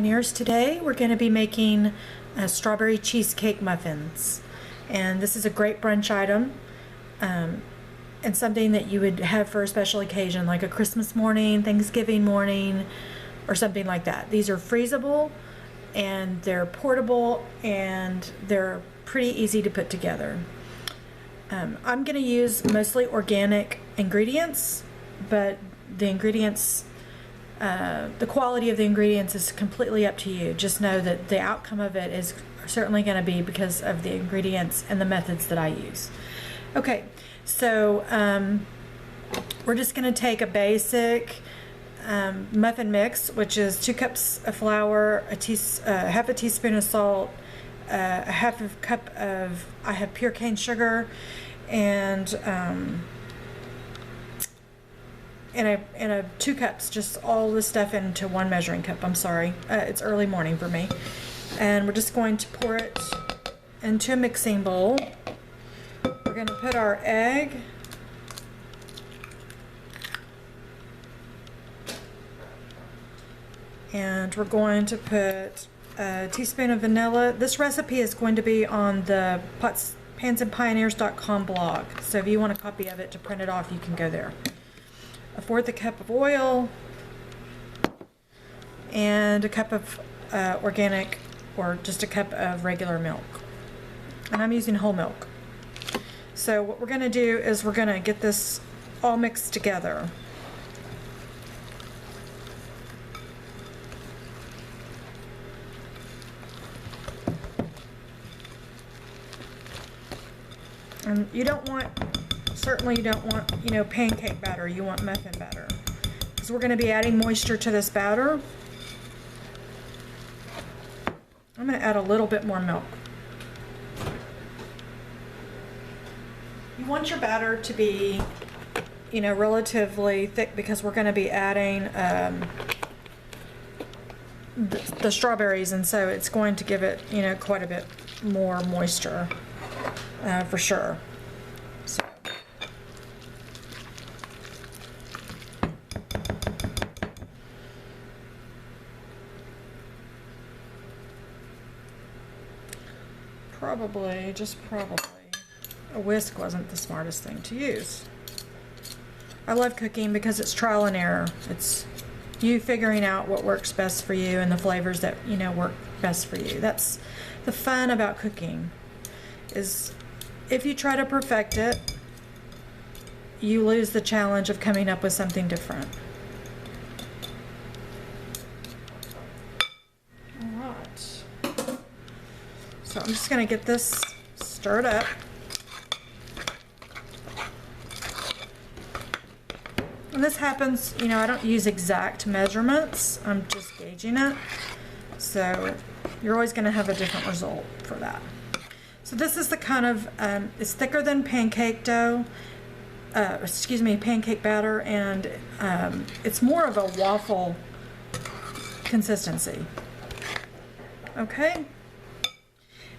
Pioneers. Today we're going to be making strawberry cheesecake muffins, and this is a great brunch item and something that you would have for a special occasion like a Christmas morning, Thanksgiving morning, or something like that. These are freezable and they're portable and they're pretty easy to put together. I'm going to use mostly organic ingredients, but the ingredients, the quality of the ingredients is completely up to you. Just know that the outcome of it is certainly going to be because of the ingredients and the methods that I use. Okay, so we're just going to take a basic muffin mix, which is 2 cups of flour, half a teaspoon of salt, a half a cup of, I have pure cane sugar, and a 2 cups, just all the stuff into 1 measuring cup. I'm sorry, it's early morning for me. And we're just going to pour it into a mixing bowl. We're going to put our egg, and we're going to put a teaspoon of vanilla. This recipe is going to be on the pansandpioneers.com blog, so if you want a copy of it to print it off, you can go there. 1/4 cup of oil, and a cup of organic, or just a cup of regular milk, and I'm using whole milk. So what we're going to do is we're going to get this all mixed together. And you don't want, certainly you don't want, pancake batter. You want muffin batter, because we're going to be adding moisture to this batter. I'm going to add a little bit more milk. You want your batter to be, relatively thick, because we're going to be adding the strawberries, and so it's going to give it, quite a bit more moisture. For sure. So. Probably, a whisk wasn't the smartest thing to use. I love cooking because it's trial and error. It's you figuring out what works best for you and the flavors that, work best for you. That's the fun about cooking, is if you try to perfect it, you lose the challenge of coming up with something different. All right. So I'm just going to get this stirred up. And this happens, I don't use exact measurements. I'm just gauging it. So you're always going to have a different result for that. So this is the kind of, it's thicker than pancake dough, pancake batter, and it's more of a waffle consistency. Okay.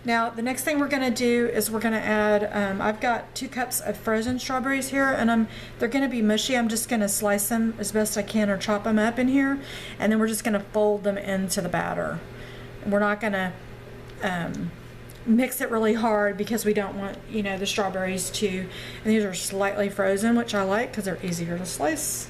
Now the next thing we're going to do is we're going to add, I've got 2 cups of frozen strawberries here, and they're going to be mushy. I'm just going to slice them as best I can, or chop them up in here, and then we're just going to fold them into the batter. We're not going to mix it really hard, because we don't want, the strawberries to, and these are slightly frozen, which I like because they're easier to slice.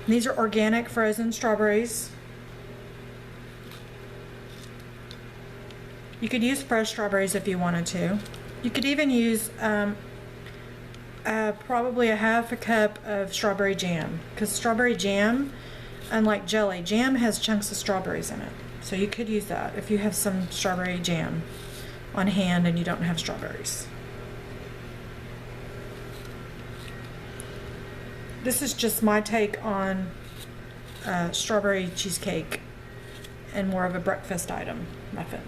And these are organic frozen strawberries. You could use fresh strawberries if you wanted to. You could even use probably a half a cup of strawberry jam, because strawberry jam, unlike jelly, jam has chunks of strawberries in it. So you could use that if you have some strawberry jam on hand and you don't have strawberries. This is just my take on strawberry cheesecake, and more of a breakfast item muffin.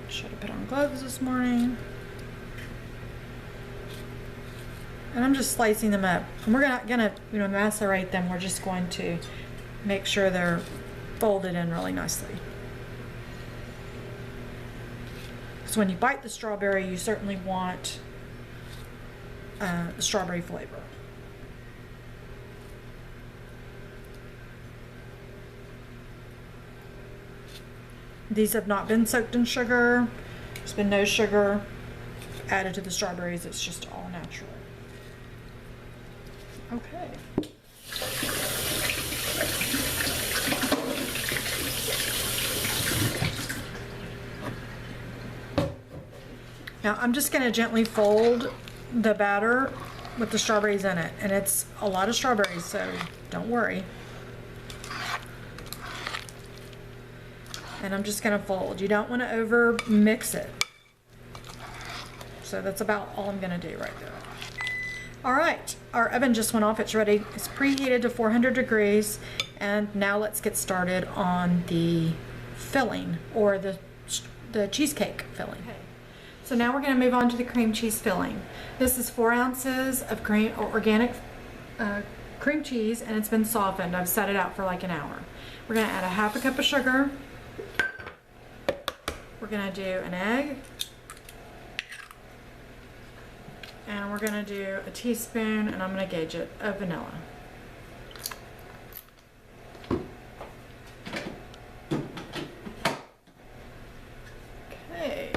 Should have put on gloves this morning. And I'm just slicing them up. And we're not gonna, macerate them. We're just going to make sure they're folded in really nicely. So when you bite the strawberry, you certainly want the strawberry flavor. These have not been soaked in sugar. There's been no sugar added to the strawberries. It's just all natural. Okay. Now I'm just going to gently fold the batter with the strawberries in it. And it's a lot of strawberries, so don't worry. And I'm just going to fold. You don't want to over mix it. So that's about all I'm going to do right there. All right, our oven just went off. It's ready. It's preheated to 400 degrees. And now let's get started on the filling, or the cheesecake filling. Okay. So now we're going to move on to the cream cheese filling. This is 4 ounces of organic cream cheese, and it's been softened. I've set it out for like an hour. We're going to add a half a cup of sugar. We're going to do an egg. And we're going to do a teaspoon, and I'm going to gauge it, of vanilla. Okay.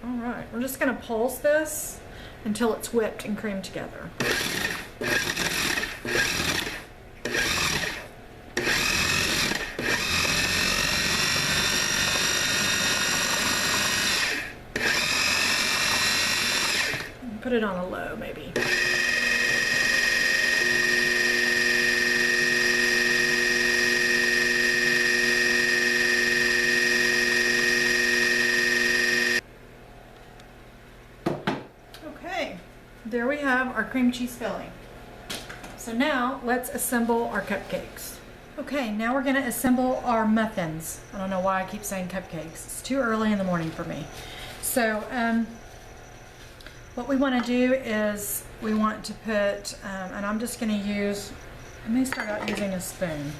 All right, we're just going to pulse this until it's whipped and creamed together. Put it on a low, maybe. Okay, there we have our cream cheese filling. So now let's assemble our cupcakes. Okay, now we're gonna assemble our muffins. I don't know why I keep saying cupcakes. It's too early in the morning for me. So, what we want to do is we want to put, and I'm just going to use, I may start out using a spoon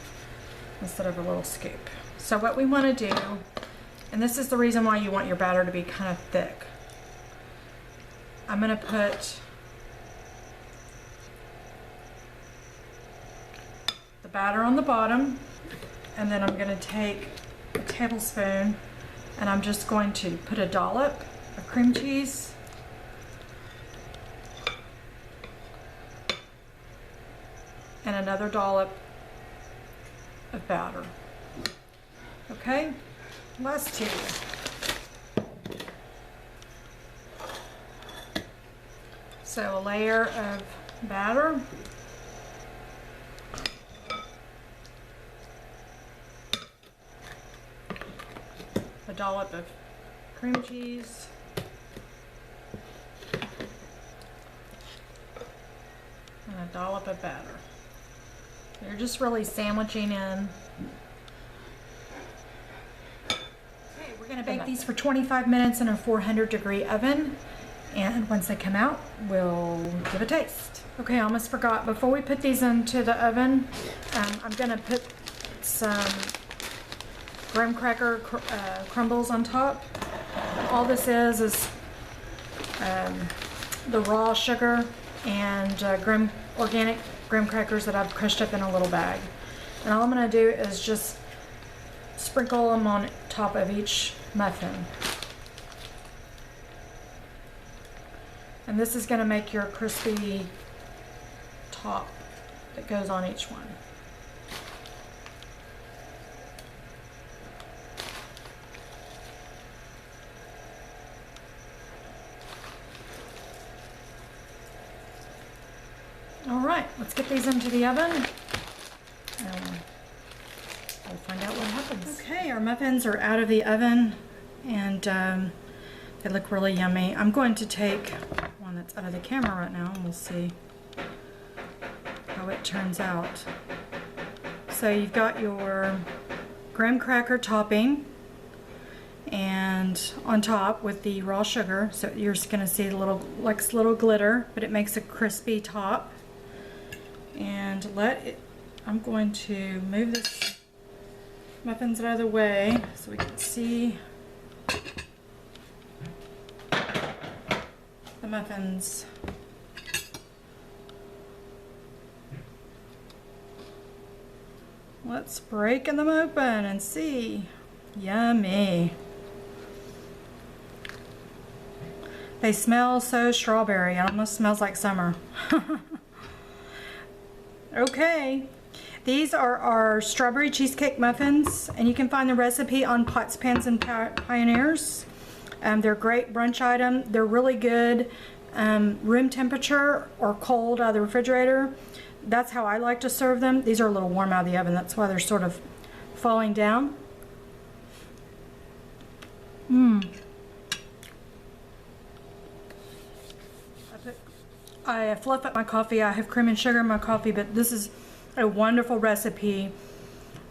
instead of a little scoop. So what we want to do, and this is the reason why you want your batter to be kind of thick. I'm going to put the batter on the bottom, and then I'm going to take a tablespoon, and I'm just going to put a dollop of cream cheese. And another dollop of batter. Okay, last two. So a layer of batter. A dollop of cream cheese. And a dollop of batter. You're just really sandwiching in. Okay, we're going to bake these for 25 minutes in a 400-degree oven. And once they come out, we'll give a taste. Okay, I almost forgot. Before we put these into the oven, I'm going to put some graham cracker crumbles on top. All this is the raw sugar and organic graham crackers that I've crushed up in a little bag. And all I'm going to do is just sprinkle them on top of each muffin. And this is going to make your crispy top that goes on each one. All right, let's get these into the oven. We'll find out what happens. Okay, our muffins are out of the oven, and they look really yummy. I'm going to take one that's out of the camera right now, and we'll see how it turns out. So you've got your graham cracker topping, and on top with the raw sugar. So you're just going to see a little, like little glitter, but it makes a crispy top. And I'm going to move this muffins out of the way so we can see the muffins. Let's break them open and see. Yummy. They smell so strawberry. It almost smells like summer. Okay. These are our strawberry cheesecake muffins, and you can find the recipe on Pots, Pans, and Pioneers. They're a great brunch item. They're really good room temperature or cold out of the refrigerator. That's how I like to serve them. These are a little warm out of the oven. That's why they're sort of falling down. I fluff up my coffee. I have cream and sugar in my coffee, but this is a wonderful recipe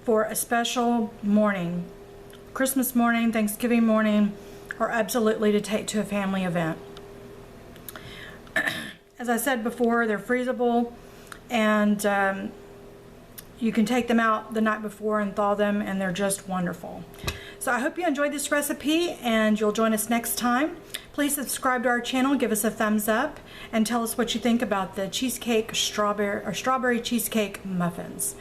for a special morning. Christmas morning, Thanksgiving morning, or absolutely to take to a family event. As I said before, they're freezable, and you can take them out the night before and thaw them, and they're just wonderful. So I hope you enjoyed this recipe, and you'll join us next time. Please subscribe to our channel, give us a thumbs up, and tell us what you think about the cheesecake strawberry cheesecake muffins.